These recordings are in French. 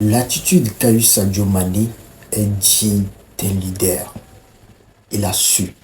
L'attitude qu'a eu Sadio Mané est digne d'un leader. Il a su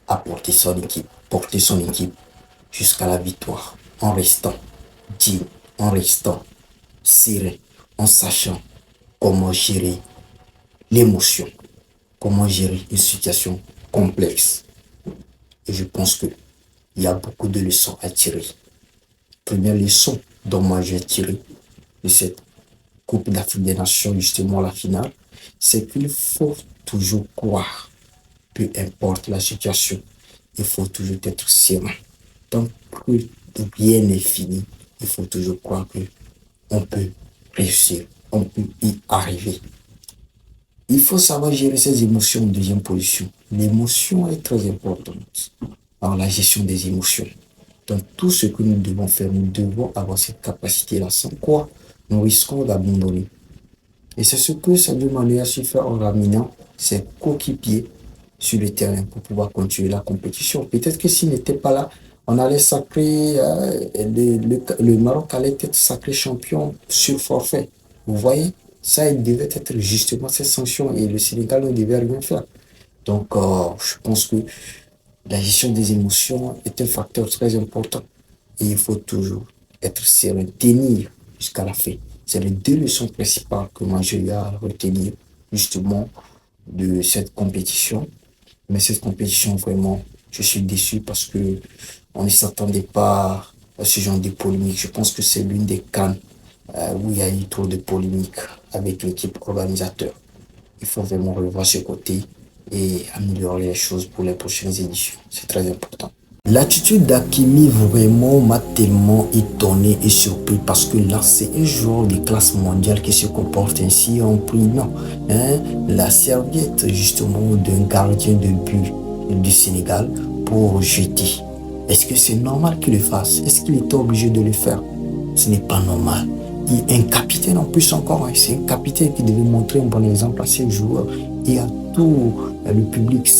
porter son équipe jusqu'à la victoire, en restant digne, en restant serein, en sachant comment gérer l'émotion, comment gérer une situation complexe. Et je pense qu'il y a beaucoup de leçons à tirer. Première leçon dont moi j'ai tiré de cette Coupe d'Afrique des Nations, justement la finale, c'est qu'il faut toujours croire, peu importe la situation, il faut toujours être serein. Tant que rien n'est fini, il faut toujours croire que on peut réussir, on peut y arriver. Il faut savoir gérer ses émotions en deuxième position. L'émotion est très importante. Alors la gestion des émotions. Dans tout ce que nous devons faire, nous devons avoir cette capacité-là, sans quoi nous risquons d'abandonner. Et c'est ce que Sadio Mané a su faire en ramenant ses coéquipiers sur le terrain pour pouvoir continuer la compétition. Peut-être que s'il n'était pas là, on allait sacrer, le Maroc allait être sacré champion sur forfait. Vous voyez, ça, il devait être justement cette sanction et le Sénégal ne devait rien faire. Donc, je pense que la gestion des émotions est un facteur très important et il faut toujours être serein, tenir jusqu'à la fin. C'est les deux leçons principales que moi j'ai eu à retenir justement de cette compétition. Mais cette compétition, vraiment, je suis déçu parce que on ne s'attendait pas à ce genre de polémique. Je pense que c'est l'une des CAN où il y a eu trop de polémiques avec l'équipe organisateur. Il faut vraiment revoir ce côté et améliorer les choses pour les prochaines éditions. C'est très important. L'attitude d'Hakimi vraiment m'a tellement étonné et surpris parce que là, c'est un joueur de classe mondiale qui se comporte ainsi en prenant la serviette justement d'un gardien de but du Sénégal pour jeter. Est-ce que c'est normal qu'il le fasse? Est-ce qu'il est obligé de le faire? Ce n'est pas normal. Il est un capitaine en plus encore. C'est un capitaine qui devait montrer un bon exemple à ses joueurs et à tout le public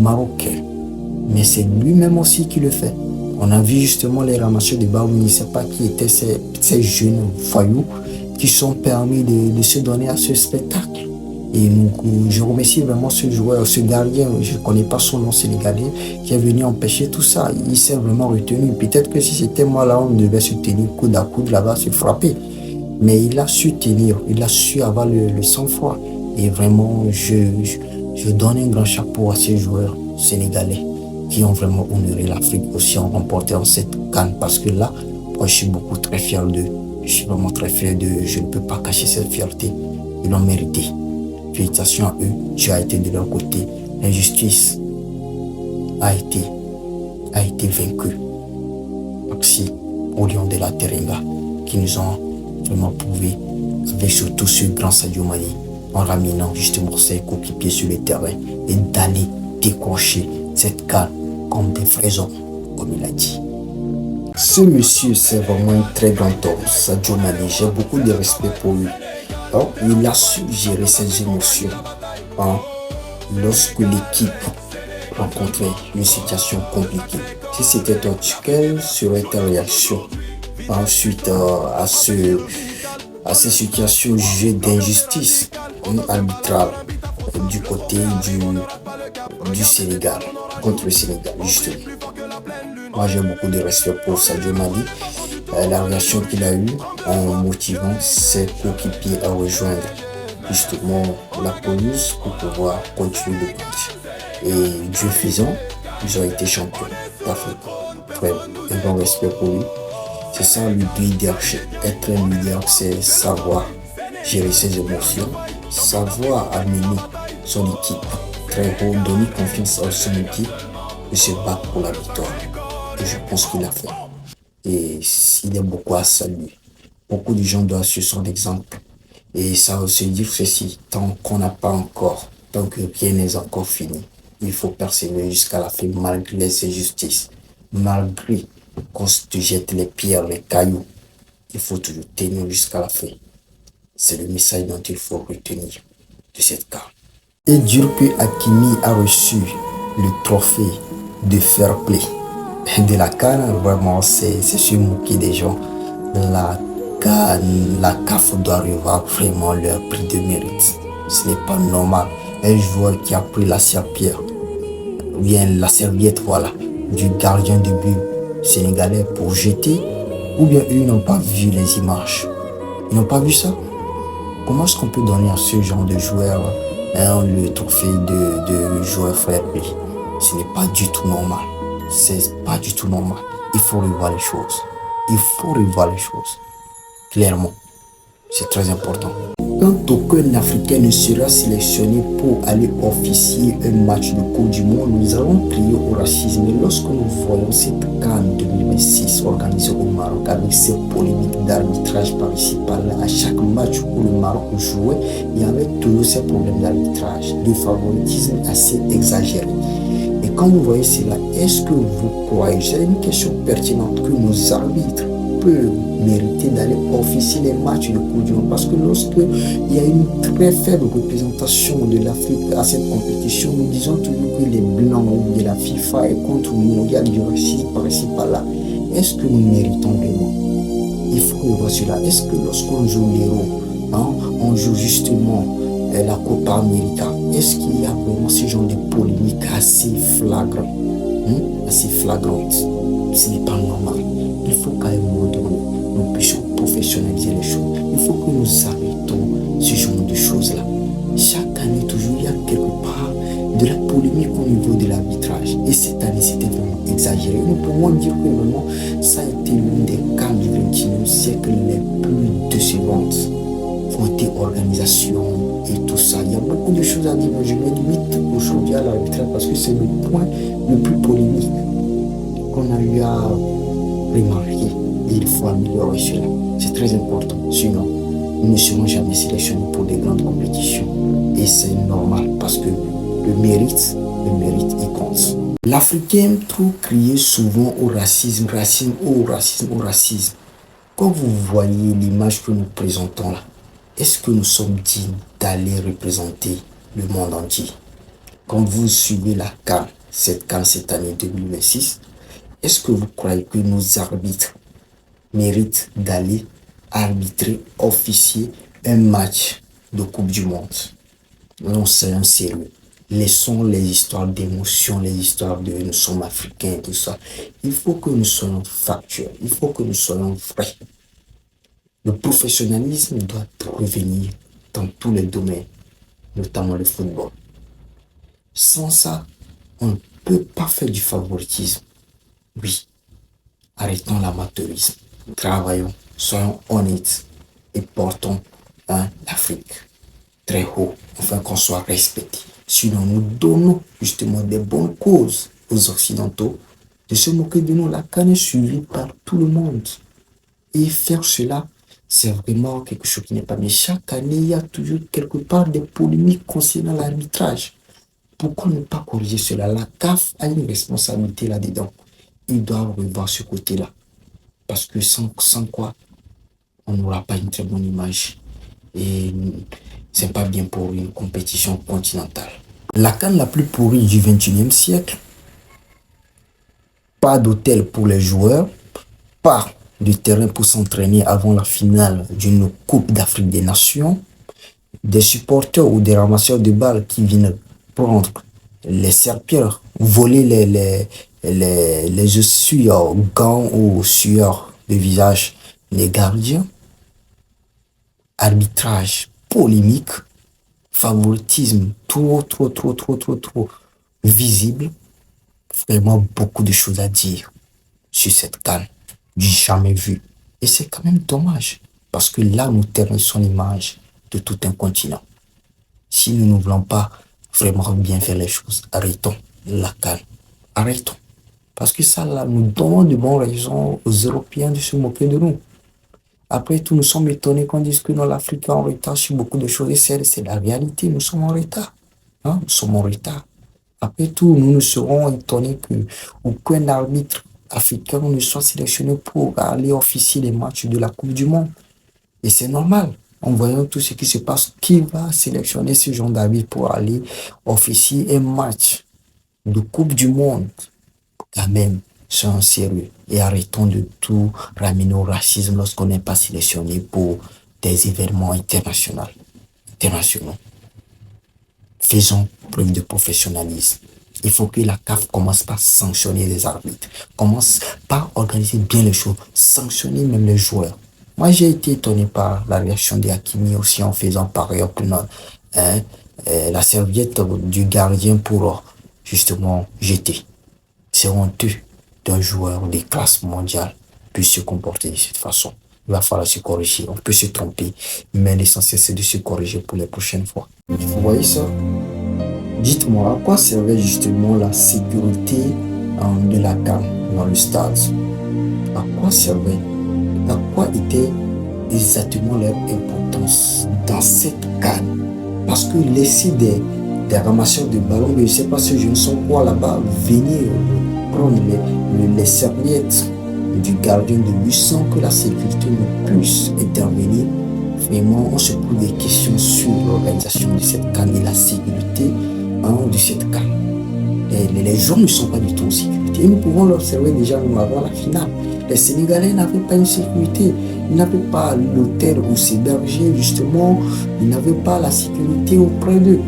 marocain. Mais c'est lui-même aussi qui le fait. On a vu justement les ramasseurs de balles, je ne sais pas qui étaient ces jeunes voyous qui sont permis de se donner à ce spectacle. Et je remercie vraiment ce joueur, ce gardien, je ne connais pas son nom sénégalais, qui est venu empêcher tout ça. Il s'est vraiment retenu. Peut-être que si c'était moi là, on devait se tenir coude à coude là-bas, se frapper. Mais il a su tenir, il a su avoir le sang-froid. Et vraiment, je donne un grand chapeau à ces joueurs sénégalais qui ont vraiment honoré l'Afrique aussi en remportant cette CAN. Parce que là, moi, je suis beaucoup très fier d'eux. Je suis vraiment très fier d'eux. Je ne peux pas cacher cette fierté. Ils l'ont mérité. Félicitations à eux. Tu as été de leur côté. L'injustice a été vaincue. Merci aux Lions de la Teranga qui nous ont vraiment prouvé, avec surtout ce grand Sadio Mané, en ramenant justement ses coéquipiers sur le terrain et d'aller décrocher cette CAN comme des vrais hommes, comme il a dit. Ce monsieur, c'est vraiment un très grand homme, Sadio Mané. J'ai beaucoup de respect pour lui. Alors, il a su gérer ses émotions lorsque l'équipe rencontrait une situation compliquée. Si c'était toi, quelle serait ta réaction ensuite à ces situations jugées d'injustice arbitrale du côté du Sénégal, contre le Sénégal, justement. Moi, j'ai beaucoup de respect pour Sadio Mané. La réaction qu'il a eue en motivant ses coéquipiers à rejoindre justement la pelouse pour pouvoir continuer le match. Et Dieu faisant, ils ont été champions d'Afrique. Un grand respect pour lui. C'est ça le leadership. Être un leader, c'est savoir gérer ses émotions, savoir amener son équipe très haut, donner confiance à son équipe et se battre pour la victoire. Et je pense qu'il a fait. Et il est beaucoup à saluer. Beaucoup de gens doivent suivre son exemple. Et ça veut se dire ceci, tant qu'on n'a pas encore, tant que rien n'est encore fini, il faut persévérer jusqu'à la fin malgré les injustices, malgré qu'on te jette les pierres, les cailloux. Il faut toujours tenir jusqu'à la fin. C'est le message dont il faut retenir de cette carte. Et dire que Hakimi a reçu le trophée de fair play de la CAN, vraiment, c'est se moquer des gens. la CAF doit revoir vraiment leur prix de mérite. Ce n'est pas normal. Un joueur qui a pris la serpillère, ou bien la serviette, voilà, du gardien de but sénégalais pour jeter, ou bien eux, ils n'ont pas vu les images. Ils n'ont pas vu ça. Comment est-ce qu'on peut donner à ce genre de joueur le trophée de joueur fair play? Ce n'est pas du tout normal. C'est pas du tout normal. Il faut revoir les choses. Il faut revoir les choses. Clairement. C'est très important. Quand aucun Africain ne sera sélectionné pour aller officier un match de Coupe du Monde, nous allons crier au racisme. Et lorsque nous voyons cette CAN 2026 organisée au Maroc avec ces polémiques d'arbitrage par ici par-là, à chaque match où le Maroc jouait, il y avait toujours ces problèmes d'arbitrage, de favoritisme assez exagéré. Et quand vous voyez cela, est-ce que vous croyez, c'est une question pertinente, que nos arbitres peuvent mériter d'aller officier les matchs de Coupe du Monde? Parce que lorsqu'il y a une très faible représentation de l'Afrique à cette compétition, nous disons toujours que les Blancs de la FIFA est contre nous, il y a du racisme par ici par-là. Est-ce que nous méritons vraiment? Il faut revoir cela. Est-ce que lorsqu'on joue l'Euro, on joue justement la Copa América, est-ce qu'il y a vraiment ce genre de polémique assez flagrant, assez flagrante? Ce n'est pas normal. Il faut qu'à un moment donné, nous puissions professionnaliser les choses. Il faut que nous arrêtons ce genre de choses-là. Chaque année, toujours, il y a quelque part de la polémique au niveau de l'arbitrage. Et cette année, c'était vraiment exagéré. Nous pouvons dire que vraiment, ça a été l'une des cas du XXIe siècle les plus décevantes. Côté organisation et tout ça. Il y a beaucoup de choses à dire, mais je me limite aujourd'hui à l'arbitrage parce que c'est le point le plus polémique qu'on a eu à remarquer. Et il faut améliorer cela. C'est très important. Sinon, nous ne serons jamais sélectionnés pour des grandes compétitions. Et c'est normal parce que le mérite, il compte. L'Africain aime trop crier souvent au racisme, racisme, au racisme, au racisme. Quand vous voyez l'image que nous présentons là, est-ce que nous sommes dignes d'aller représenter le monde entier? Quand vous suivez la CAN, cette CAN cette année 2026, est-ce que vous croyez que nos arbitres méritent d'aller arbitrer, officier un match de Coupe du Monde? Non, c'est un sérieux. Laissons les histoires d'émotion, les histoires de nous sommes africains et tout ça. Il faut que nous soyons factuels, il faut que nous soyons vrais. Le professionnalisme doit revenir dans tous les domaines, notamment le football. Sans ça, on ne peut pas faire du favoritisme. Oui, arrêtons l'amateurisme, travaillons, soyons honnêtes et portons l'Afrique très haut, afin qu'on soit respecté. Sinon, nous donnons justement des bonnes causes aux Occidentaux de se moquer de nous. La CAN est suivie par tout le monde. Et faire cela, c'est vraiment quelque chose qui n'est pas. Mais chaque année, il y a toujours quelque part des polémiques concernant l'arbitrage. Pourquoi ne pas corriger cela? La CAF a une responsabilité là-dedans. Ils doivent revoir ce côté-là. Parce que sans quoi, on n'aura pas une très bonne image. Et c'est pas bien pour une compétition continentale. La CAN la plus pourrie du XXIe siècle. Pas d'hôtel pour les joueurs. Pas de terrain pour s'entraîner avant la finale d'une Coupe d'Afrique des Nations, des supporters ou des ramasseurs de balles qui viennent prendre les serpillères, voler les sueurs, gants ou sueurs de visage des gardiens, arbitrage polémique, favoritisme trop visible. Vraiment beaucoup de choses à dire sur cette CAN. Du jamais vu. Et c'est quand même dommage, parce que là, nous ternissons l'image de tout un continent. Si nous ne voulons pas vraiment bien faire les choses, arrêtons la CAN. Arrêtons. Parce que ça, là, nous donnons de bonnes raisons aux Européens de se moquer de nous. Après tout, nous sommes étonnés qu'on dise que non, l'Afrique est en retard sur beaucoup de choses. Et c'est la réalité, nous sommes en retard. Nous sommes en retard. Après tout, nous ne serons étonnés qu'aucun arbitre africain ne soit sélectionné pour aller officier les matchs de la Coupe du Monde. Et c'est normal. En voyant tout ce qui se passe, qui va sélectionner ce genre d'arbitre pour aller officier un match de Coupe du Monde? Quand même, soyons sérieux et arrêtons de tout ramener au racisme lorsqu'on n'est pas sélectionné pour des événements internationaux. Faisons preuve de professionnalisme. Il faut que la CAF commence par sanctionner les arbitres, commence par organiser bien les choses, sanctionner même les joueurs. Moi, j'ai été étonné par la réaction de Hakimi aussi en faisant pareil, en prenant hein, la serviette du gardien pour justement jeter. C'est honteux d'un joueur de classe mondiale puisse se comporter de cette façon. Il va falloir se corriger. On peut se tromper, mais l'essentiel c'est de se corriger pour les prochaines fois. Vous voyez ça? Dites-moi, à quoi servait justement la sécurité de la CAN dans le stade? À quoi servait? À quoi était exactement leur importance dans cette CAN? Parce que laisser des ramasseurs de ballons, mais je ne sais pas si je ne sont quoi là-bas, venir prendre les serviettes du gardien de but sans que la sécurité ne puisse intervenir. Vraiment, on se pose des questions sur l'organisation de cette CAN et la sécurité de cette CAN. Les gens ne sont pas du tout en sécurité. Et nous pouvons l'observer déjà même avant la finale. Les Sénégalais n'avaient pas une sécurité. Ils n'avaient pas l'hôtel où s'héberger, justement. Ils n'avaient pas la sécurité auprès d'eux.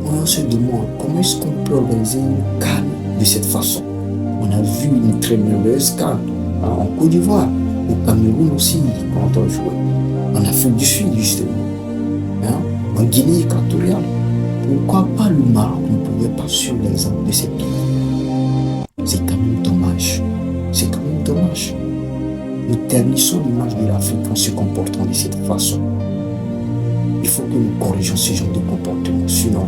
On se demande comment est-ce qu'on peut organiser une CAN de cette façon. On a vu une très merveilleuse CAN en Côte d'Ivoire, au Cameroun aussi, quand on jouait. En Afrique du Sud, justement. En Guinée équatoriale. Pourquoi pas le Maroc ne pouvait pas suivre l'exemple de ces pays? C'est quand même dommage. C'est quand même dommage. Nous ternissons l'image de l'Afrique en se comportant de cette façon. Il faut que nous corrigions ce genre de comportement. Sinon,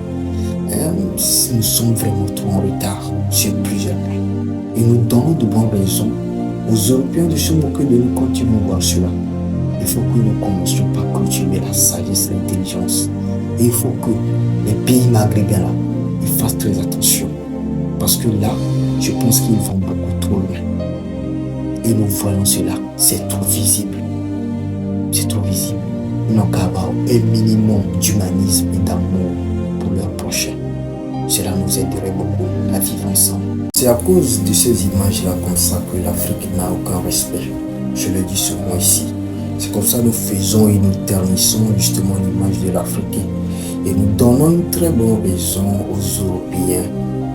nous sommes vraiment trop en retard sur plusieurs points. Et nous donnons de bonnes raisons aux Européens de se moquer de nous quand ils vont voir cela. Il faut que nous commencions par cultiver la sagesse et l'intelligence. Et il faut que les pays maghrébins là, ils fassent très attention. Parce que là, je pense qu'ils vont beaucoup trop loin. Et nous voyons cela, c'est trop visible. C'est trop visible. Ils n'ont qu'à avoir un minimum d'humanisme et d'amour pour leur prochain. Cela nous aiderait beaucoup à vivre ensemble. C'est à cause de ces images-là comme ça que l'Afrique n'a aucun respect. Je le dis souvent ici. C'est comme ça que nous faisons et nous ternissons justement l'image de l'Afrique. Et nous donnons une très bonne raison aux Européens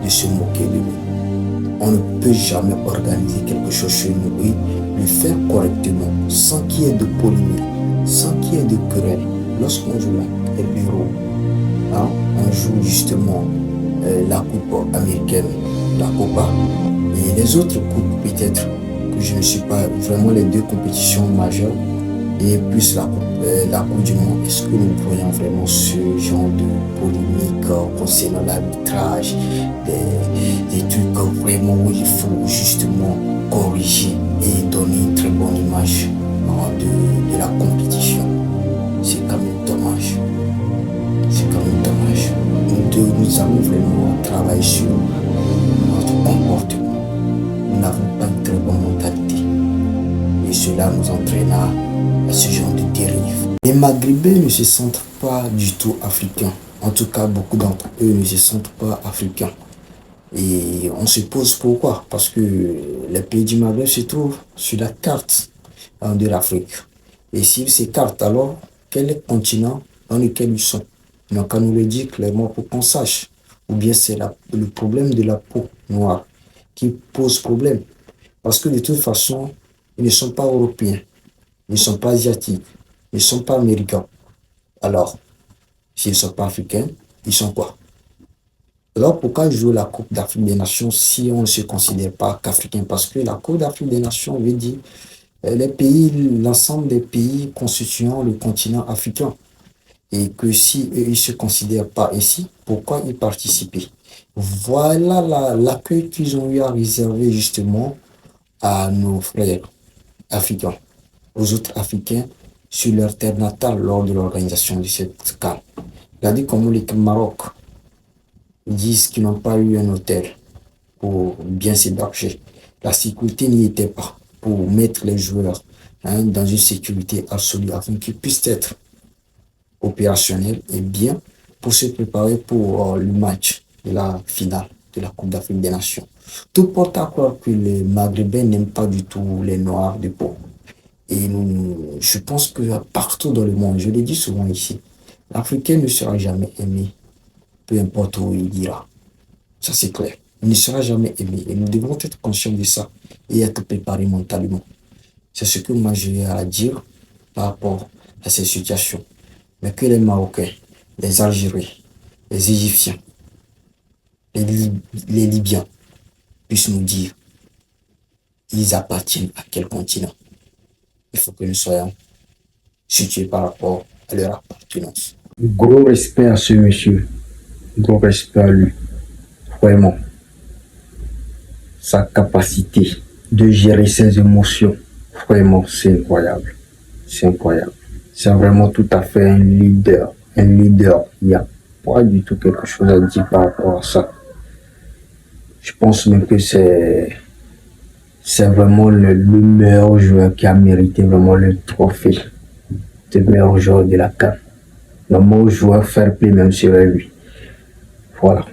de se moquer de nous. On ne peut jamais organiser quelque chose chez nous et le faire correctement, sans qu'il y ait de polémique, sans qu'il y ait de querelle. Lorsqu'on joue la bureau, on joue justement la coupe américaine, la Copa, et les autres coupes peut-être que je ne suis pas vraiment les deux compétitions majeures, et plus la Coupe du Monde. Est-ce que nous voyons vraiment ce genre de polémique concernant l'arbitrage, des trucs vraiment où il faut justement corriger et donner une très bonne image de la compétition? C'est quand même dommage. C'est quand même dommage. Nous avons vraiment travaillé sur notre comportement. Nous n'avons pas une très bonne mentalité. Et cela nous entraîne à ce genre de dérive. Les Maghrébins ne se sentent pas du tout africains. En tout cas, beaucoup d'entre eux ne se sentent pas africains. Et on se pose pourquoi? Parce que les pays du Maghreb se trouvent sur la carte de l'Afrique. Et s'ils s'écartent, alors quel est le continent dans lequel ils sont? Ils n'ont qu'à nous le dire clairement pour qu'on sache. Ou bien c'est le problème de la peau noire qui pose problème. Parce que de toute façon, ils ne sont pas européens. Ils ne sont pas asiatiques, ils ne sont pas américains. Alors, s'ils ne sont pas africains, ils sont quoi? Alors, pourquoi jouer la Coupe d'Afrique des Nations si on ne se considère pas qu'africain? Parce que la Coupe d'Afrique des Nations veut dire les pays, l'ensemble des pays constituant le continent africain. Et que si eux, ils ne se considèrent pas ici, pourquoi y participer? Voilà l'accueil qu'ils ont eu à réserver justement à nos frères africains, aux autres Africains sur leur terre natale lors de l'organisation de cette CAN. Regardez comment les Maroc disent qu'ils n'ont pas eu un hôtel pour bien s'héberger. La sécurité n'y était pas pour mettre les joueurs dans une sécurité absolue afin qu'ils puissent être opérationnels et bien pour se préparer pour le match de la finale de la Coupe d'Afrique des Nations. Tout porte à croire que les Maghrébins n'aiment pas du tout les Noirs de peau. Et je pense que partout dans le monde, je le dis souvent ici, l'Africain ne sera jamais aimé, peu importe où il ira. Ça, c'est clair. Il ne sera jamais aimé. Et nous devons être conscients de ça et être préparés mentalement. C'est ce que moi j'ai à dire par rapport à ces situations. Mais que les Marocains, les Algériens, les Égyptiens, les Libyens puissent nous dire, ils appartiennent à quel continent. Il faut que nous soyons situés par rapport à leur appartenance. Gros respect à ce monsieur, gros respect à lui. Vraiment, sa capacité de gérer ses émotions, vraiment, c'est incroyable. C'est incroyable. C'est vraiment tout à fait un leader. Un leader. Il n'y a pas du tout quelque chose à dire par rapport à ça. Je pense même que c'est vraiment le meilleur joueur qui a mérité vraiment le trophée de meilleur joueur de la CAN. Le meilleur joueur fair play même serait lui. Voilà.